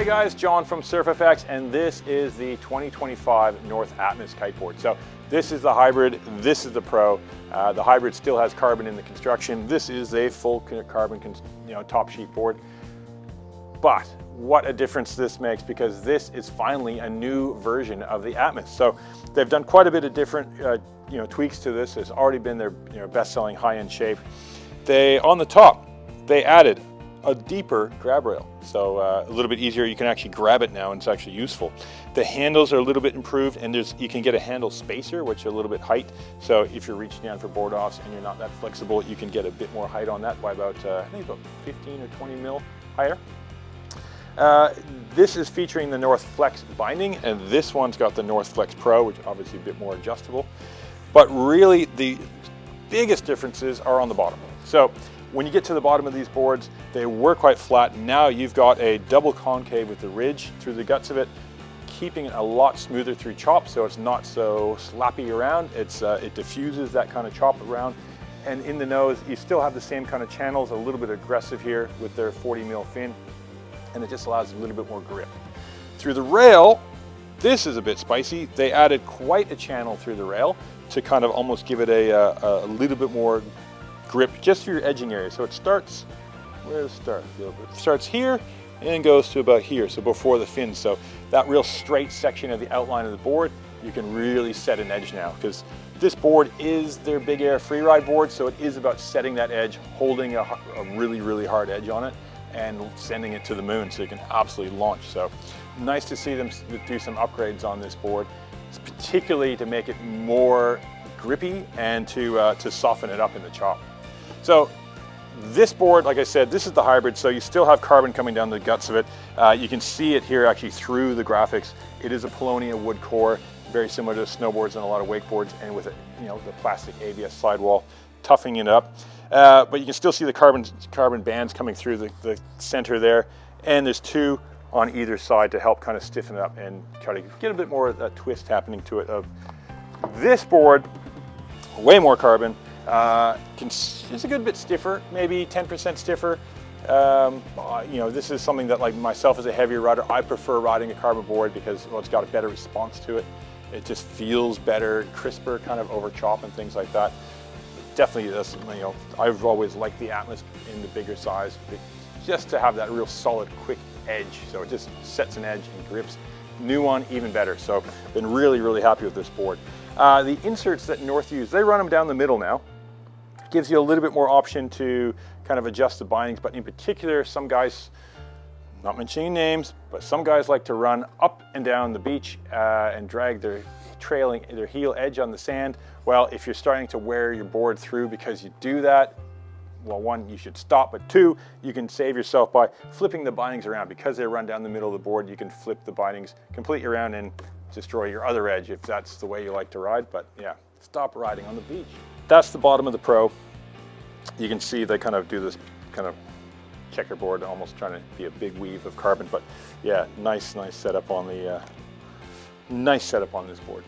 Hey guys, John from SurfFX, and this is the 2025 North Atmos kiteboard. So this is the hybrid, this is the Pro. The hybrid still has carbon in the construction. This is a full carbon top sheet board. But what a difference this makes, because this is finally a new version of the Atmos. So they've done quite a bit of different tweaks to this. It's already been their best-selling high-end shape. On the top, they added a deeper grab rail, so a little bit easier. You can actually grab it now, and it's actually useful. The handles are a little bit improved, and you can get a handle spacer, which is a little bit height. So if you're reaching down for board offs and you're not that flexible, you can get a bit more height on that by about I think about 15 or 20 mil higher. This is featuring the North Flex binding, and this one's got the North Flex Pro, which is obviously a bit more adjustable. But really, the biggest differences are on the bottom. So when you get to the bottom of these boards, they were quite flat. Now you've got a double concave with the ridge through the guts of it, keeping it a lot smoother through chop, so it's not so slappy around. It diffuses that kind of chop around. And in the nose, you still have the same kind of channels, a little bit aggressive here with their 40 mil fin, and it just allows a little bit more grip. Through the rail, this is a bit spicy. They added quite a channel through the rail to kind of almost give it a little bit more grip just through your edging area. So it starts, where does it start? It starts here and goes to about here, so before the fin. So that real straight section of the outline of the board, you can really set an edge now, because this board is their big air freeride board, so it is about setting that edge, holding a really, really hard edge on it, and sending it to the moon so you can absolutely launch. So nice to see them do some upgrades on this board, particularly to make it more grippy and to soften it up in the chop. So this board, like I said, this is the hybrid, so you still have carbon coming down the guts of it. You can see it here actually through the graphics. It is a Polonia wood core, very similar to snowboards and a lot of wakeboards, and with the plastic ABS sidewall toughing it up. But you can still see the carbon bands coming through the center there, and there's two on either side to help kind of stiffen it up and kind of get a bit more of that twist happening to it. Of this board, way more carbon. It's a good bit stiffer, maybe 10% stiffer. This is something that, like myself as a heavier rider, I prefer riding a carbon board because it's got a better response to it. It just feels better, crisper, kind of over chop and things like that. Definitely this, I've always liked the Atmos in the bigger size, just to have that real solid, quick edge. So it just sets an edge and grips. New one, even better. So been really, really happy with this board. The inserts that North use, they run them down the middle now. Gives you a little bit more option to kind of adjust the bindings, but in particular, some guys, not mentioning names, but some guys like to run up and down the beach and drag their heel edge on the sand. Well, if you're starting to wear your board through because you do that, well, one, you should stop, but two, you can save yourself by flipping the bindings around. Because they run down the middle of the board, you can flip the bindings completely around and destroy your other edge if that's the way you like to ride. But yeah, stop riding on the beach. That's the bottom of the Pro. You can see they kind of do this kind of checkerboard, almost trying to be a big weave of carbon. But yeah, nice setup on the nice setup on this board.